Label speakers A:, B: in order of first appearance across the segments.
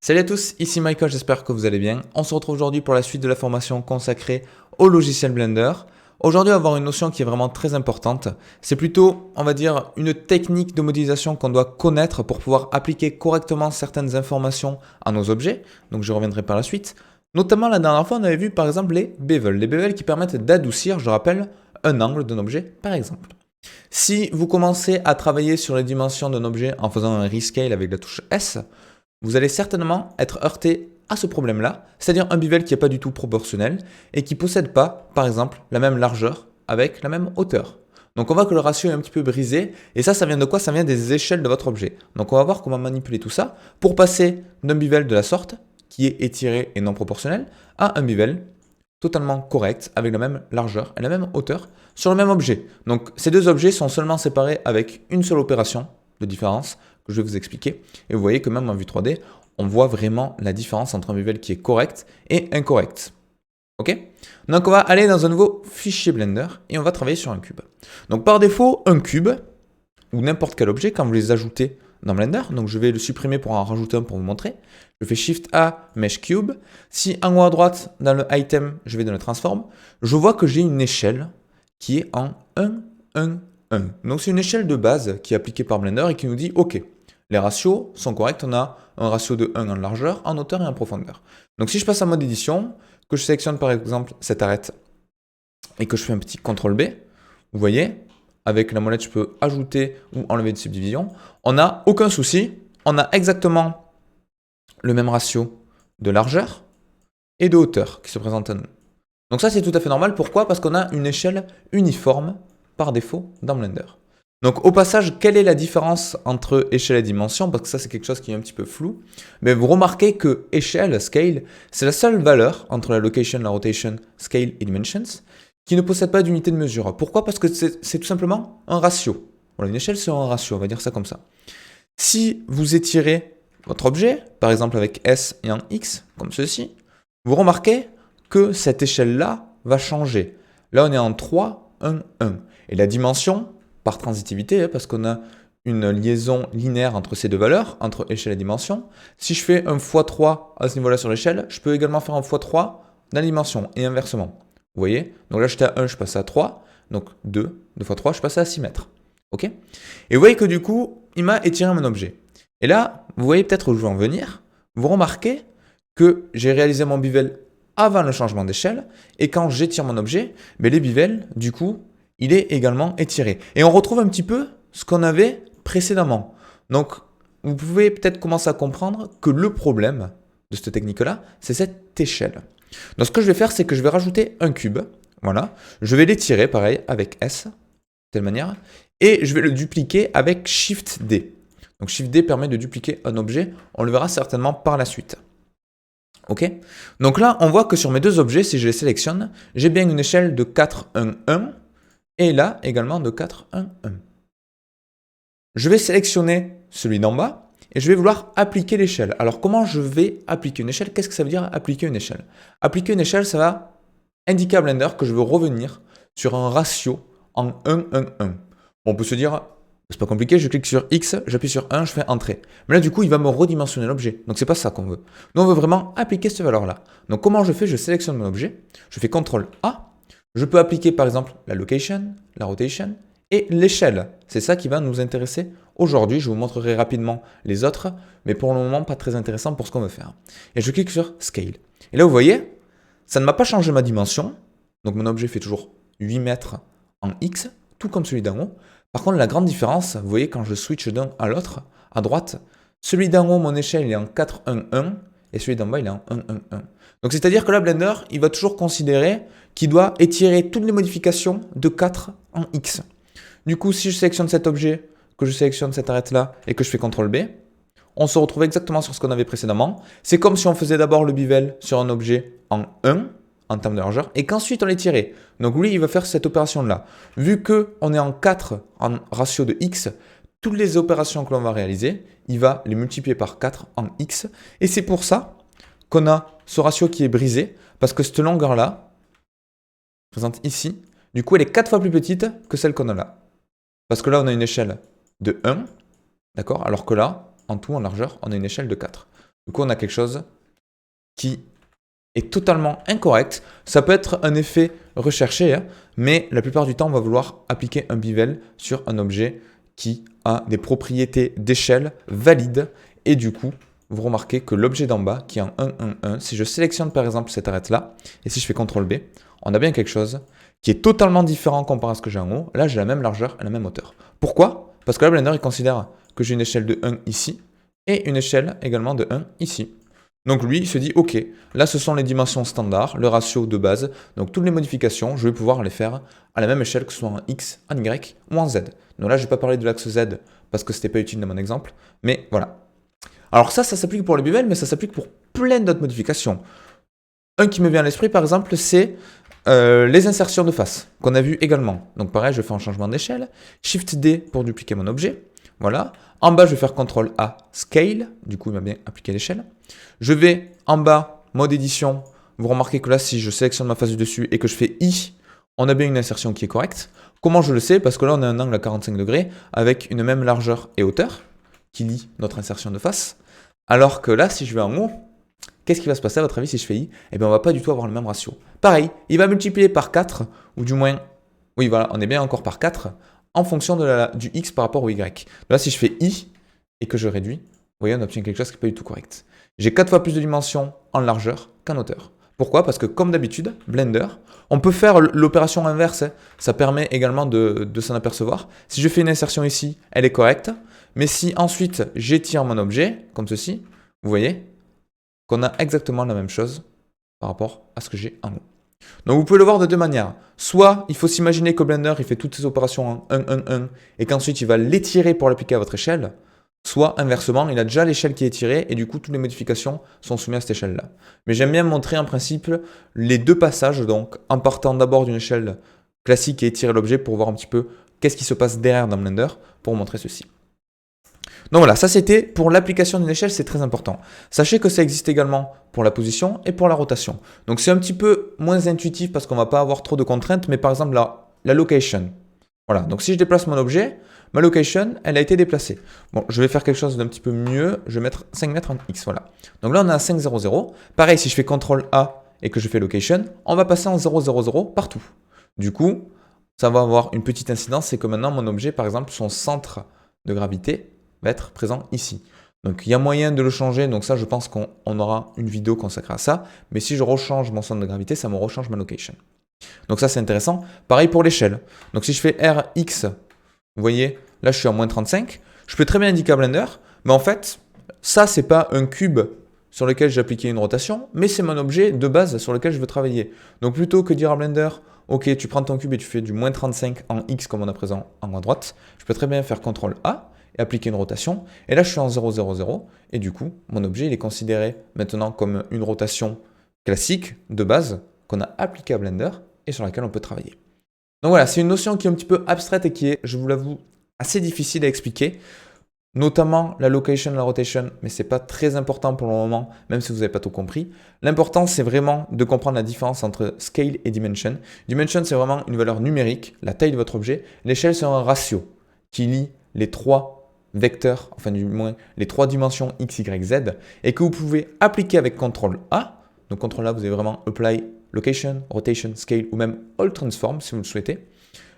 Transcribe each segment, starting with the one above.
A: Salut à tous, ici Michael, j'espère que vous allez bien. On se retrouve aujourd'hui pour la suite de la formation consacrée au logiciel Blender. Aujourd'hui, on va avoir une notion qui est vraiment très importante. C'est plutôt, on va dire, une technique de modélisation qu'on doit connaître pour pouvoir appliquer correctement certaines informations à nos objets. Donc je reviendrai par la suite. Notamment la dernière fois, on avait vu par exemple les bevels. Les bevels qui permettent d'adoucir, je rappelle, un angle d'un objet par exemple. Si vous commencez à travailler sur les dimensions d'un objet en faisant un rescale avec la touche S, vous allez certainement être heurté à ce problème-là, c'est-à-dire un bevel qui n'est pas du tout proportionnel et qui ne possède pas, par exemple, la même largeur avec la même hauteur. Donc on voit que le ratio est un petit peu brisé, et ça vient de quoi? Ça vient des échelles de votre objet. Donc on va voir comment manipuler tout ça pour passer d'un bevel de la sorte, qui est étiré et non proportionnel, à un bevel totalement correct, avec la même largeur et la même hauteur, sur le même objet. Donc ces deux objets sont seulement séparés avec une seule opération de différence, que je vais vous expliquer. Et vous voyez que même en vue 3D, on voit vraiment la différence entre un bevel qui est correct et incorrect. Ok? Donc on va aller dans un nouveau fichier Blender et on va travailler sur un cube. Donc par défaut, un cube, ou n'importe quel objet, quand vous les ajoutez dans Blender, donc je vais le supprimer pour en rajouter un pour vous montrer. Je fais Shift A, Mesh Cube. Si en haut à droite, dans le Item, je vais dans le Transform, je vois que j'ai une échelle qui est en 1, 1, 1. Donc c'est une échelle de base qui est appliquée par Blender et qui nous dit OK, les ratios sont corrects, on a un ratio de 1 en largeur, en hauteur et en profondeur. Donc si je passe en mode édition, que je sélectionne par exemple cette arête et que je fais un petit CTRL B, vous voyez, avec la molette je peux ajouter ou enlever de subdivision, on n'a aucun souci, on a exactement le même ratio de largeur et de hauteur qui se présente à nous. Donc ça c'est tout à fait normal, pourquoi? Parce qu'on a une échelle uniforme par défaut dans Blender. Donc au passage, quelle est la différence entre échelle et dimension? Parce que ça c'est quelque chose qui est un petit peu flou. Mais vous remarquez que échelle, scale, c'est la seule valeur entre la location, la rotation, scale et dimensions qui ne possède pas d'unité de mesure. Pourquoi? Parce que c'est tout simplement un ratio. Voilà, une échelle c'est un ratio, on va dire ça comme ça. Si vous étirez votre objet, par exemple avec S et en X, comme ceci, vous remarquez que cette échelle-là va changer. Là on est en 3, 1, 1. Et la dimension, par transitivité, parce qu'on a une liaison linéaire entre ces deux valeurs, entre échelle et dimension. Si je fais un x3 à ce niveau-là sur l'échelle, je peux également faire un x3 dans la dimension, et inversement. Vous voyez? Donc là, j'étais à 1, je passe à 3. Donc 2 fois 3, je passe à 6 mètres. Ok? Et vous voyez que du coup, il m'a étiré mon objet. Et là, vous voyez peut-être où je veux en venir. Vous remarquez que j'ai réalisé mon bevel avant le changement d'échelle. Et quand j'étire mon objet, mais les bevels, du coup, il est également étiré. Et on retrouve un petit peu ce qu'on avait précédemment. Donc, vous pouvez peut-être commencer à comprendre que le problème de cette technique-là, c'est cette échelle. Donc, ce que je vais faire, c'est que je vais rajouter un cube. Voilà. Je vais l'étirer, pareil, avec S, de telle manière. Et je vais le dupliquer avec Shift D. Donc, Shift D permet de dupliquer un objet. On le verra certainement par la suite. Ok? Donc là, on voit que sur mes deux objets, si je les sélectionne, j'ai bien une échelle de 4, 1, 1. Et là, également de 4, 1, 1. Je vais sélectionner celui d'en bas et je vais vouloir appliquer l'échelle. Alors, comment je vais appliquer une échelle? Qu'est-ce que ça veut dire appliquer une échelle? Appliquer une échelle, ça va indiquer à Blender que je veux revenir sur un ratio en 1, 1, 1. On peut se dire, c'est pas compliqué, je clique sur X, j'appuie sur 1, je fais Entrée. Mais là, du coup, il va me redimensionner l'objet. Donc, c'est pas ça qu'on veut. Nous, on veut vraiment appliquer cette valeur-là. Donc, comment je fais? Je sélectionne mon objet, je fais CTRL A. Je peux appliquer par exemple la location, la rotation et l'échelle. C'est ça qui va nous intéresser aujourd'hui. Je vous montrerai rapidement les autres, mais pour le moment, pas très intéressant pour ce qu'on veut faire. Et je clique sur Scale. Et là, vous voyez, ça ne m'a pas changé ma dimension. Donc mon objet fait toujours 8 mètres en X, tout comme celui d'en haut. Par contre, la grande différence, vous voyez, quand je switch d'un à l'autre, à droite, celui d'en haut, mon échelle, il est en 4, 1, 1, et celui d'en bas, il est en 1, 1, 1. Donc c'est-à-dire que là, Blender, il va toujours considérer qu'il doit étirer toutes les modifications de 4 en X. Du coup, si je sélectionne cet objet, que je sélectionne cette arête-là et que je fais CTRL B, on se retrouve exactement sur ce qu'on avait précédemment. C'est comme si on faisait d'abord le bevel sur un objet en 1, en termes de largeur, et qu'ensuite on l'étirait. Donc lui, il va faire cette opération-là. Vu qu'on est en 4 en ratio de X, toutes les opérations que l'on va réaliser, il va les multiplier par 4 en X. Et c'est pour ça qu'on a ce ratio qui est brisé, parce que cette longueur-là, présente ici, du coup elle est 4 fois plus petite que celle qu'on a là. Parce que là on a une échelle de 1, d'accord? Alors que là, en tout, en largeur, on a une échelle de 4. Du coup, on a quelque chose qui est totalement incorrect. Ça peut être un effet recherché, hein, mais la plupart du temps, on va vouloir appliquer un bevel sur un objet qui a des propriétés d'échelle valides. Et du coup, vous remarquez que l'objet d'en bas, qui est en 1, 1, 1, si je sélectionne par exemple cette arête-là, et si je fais CTRL B, on a bien quelque chose qui est totalement différent comparé à ce que j'ai en haut. Là, j'ai la même largeur et la même hauteur. Pourquoi? Parce que là, Blender, il considère que j'ai une échelle de 1 ici, et une échelle également de 1 ici. Donc lui, il se dit, ok, là ce sont les dimensions standards, le ratio de base, donc toutes les modifications, je vais pouvoir les faire à la même échelle, que ce soit en X, en Y ou en Z. Donc là, je ne vais pas parler de l'axe Z parce que ce n'était pas utile dans mon exemple, mais voilà. Alors ça s'applique pour les bevels, mais ça s'applique pour plein d'autres modifications. Un qui me vient à l'esprit, par exemple, c'est les insertions de face, qu'on a vu également. Donc pareil, je fais un changement d'échelle, Shift D pour dupliquer mon objet, voilà. En bas, je vais faire CTRL A, Scale, du coup, il m'a bien appliqué l'échelle. Je vais en bas, mode édition. Vous remarquez que là, si je sélectionne ma face du dessus et que je fais I, on a bien une insertion qui est correcte. Comment je le sais? Parce que là, on a un angle à 45 degrés avec une même largeur et hauteur qui lie notre insertion de face. Alors que là, si je vais en haut, qu'est-ce qui va se passer à votre avis si je fais I? Eh bien, on va pas du tout avoir le même ratio. Pareil, il va multiplier par 4, ou du moins, oui, voilà, on est bien encore par 4, en fonction du X par rapport au Y. Là, si je fais I et que je réduis, vous voyez, on obtient quelque chose qui n'est pas du tout correct. J'ai 4 fois plus de dimensions en largeur qu'en hauteur. Pourquoi? Parce que comme d'habitude, Blender, on peut faire l'opération inverse. Hein. Ça permet également de s'en apercevoir. Si je fais une insertion ici, elle est correcte. Mais si ensuite j'étire mon objet, comme ceci, vous voyez qu'on a exactement la même chose par rapport à ce que j'ai en haut. Donc vous pouvez le voir de deux manières. Soit il faut s'imaginer que Blender il fait toutes ces opérations en 1, 1, 1 et qu'ensuite il va l'étirer pour l'appliquer à votre échelle. Soit inversement, il a déjà l'échelle qui est tirée et du coup toutes les modifications sont soumises à cette échelle-là. Mais j'aime bien montrer en principe les deux passages, donc en partant d'abord d'une échelle classique et étirer l'objet pour voir un petit peu qu'est-ce qui se passe derrière dans Blender pour montrer ceci. Donc voilà, ça c'était pour l'application d'une échelle, c'est très important. Sachez que ça existe également pour la position et pour la rotation. Donc c'est un petit peu moins intuitif parce qu'on ne va pas avoir trop de contraintes, mais par exemple la location. Voilà, donc si je déplace mon objet, ma location, elle a été déplacée. Bon, je vais faire quelque chose d'un petit peu mieux, je vais mettre 5 mètres en X, voilà. Donc là on a 5, 0, 0. Pareil, si je fais CTRL A et que je fais location, on va passer en 0, 0, 0 partout. Du coup, ça va avoir une petite incidence, c'est que maintenant mon objet, par exemple, son centre de gravité va être présent ici. Donc il y a moyen de le changer, donc ça je pense qu'on aura une vidéo consacrée à ça, mais si je rechange mon centre de gravité, ça me rechange ma location. Donc ça c'est intéressant. Pareil pour l'échelle. Donc si je fais RX, vous voyez, là je suis à moins 35, je peux très bien indiquer à Blender, mais en fait, ça c'est pas un cube sur lequel j'ai appliqué une rotation, mais c'est mon objet de base sur lequel je veux travailler. Donc plutôt que dire à Blender, ok, tu prends ton cube et tu fais du moins 35 en X comme on a présent en haut à droite, je peux très bien faire CTRL A, et appliquer une rotation. Et là, je suis en 0, 0, 0. Et du coup, mon objet, il est considéré maintenant comme une rotation classique de base qu'on a appliquée à Blender et sur laquelle on peut travailler. Donc voilà, c'est une notion qui est un petit peu abstraite et qui est, je vous l'avoue, assez difficile à expliquer. Notamment la location, la rotation, mais ce n'est pas très important pour le moment, même si vous n'avez pas tout compris. L'important, c'est vraiment de comprendre la différence entre scale et dimension. Dimension, c'est vraiment une valeur numérique, la taille de votre objet. L'échelle, c'est un ratio qui lie les trois vecteurs, enfin du moins les trois dimensions x, y, z, et que vous pouvez appliquer avec CTRL A. Donc CTRL A, vous avez vraiment Apply Location, Rotation, Scale ou même All Transform si vous le souhaitez.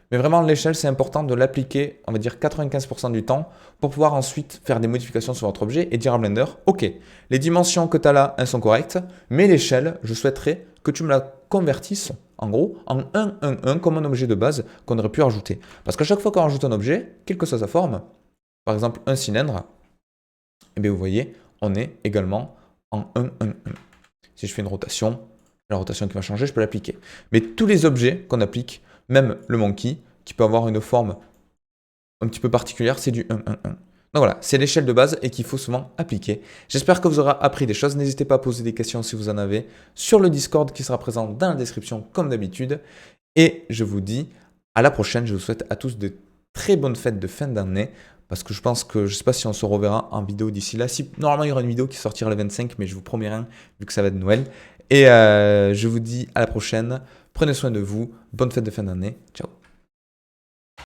A: Mais vraiment, l'échelle, c'est important de l'appliquer, on va dire 95% du temps, pour pouvoir ensuite faire des modifications sur votre objet et dire à Blender, ok, les dimensions que tu as là, elles sont correctes, mais l'échelle, je souhaiterais que tu me la convertisses, en gros, en 1, 1, 1, comme un objet de base qu'on aurait pu rajouter. Parce qu'à chaque fois qu'on rajoute un objet, quelle que soit sa forme, par exemple un cylindre, et bien vous voyez, on est également en 1, 1, 1. Si je fais une rotation, la rotation qui va changer, je peux l'appliquer. Mais tous les objets qu'on applique, même le monkey, qui peut avoir une forme un petit peu particulière, c'est du 1, 1, 1. Donc voilà, c'est l'échelle de base et qu'il faut souvent appliquer. J'espère que vous aurez appris des choses. N'hésitez pas à poser des questions si vous en avez sur le Discord qui sera présent dans la description comme d'habitude. Et je vous dis à la prochaine. Je vous souhaite à tous de très bonnes fêtes de fin d'année. Parce que je pense que, je ne sais pas si on se reverra en vidéo d'ici là. Si, normalement, il y aura une vidéo qui sortira le 25, mais je vous promets rien, vu que ça va être Noël. Et je vous dis à la prochaine. Prenez soin de vous. Bonne fête de fin d'année. Ciao.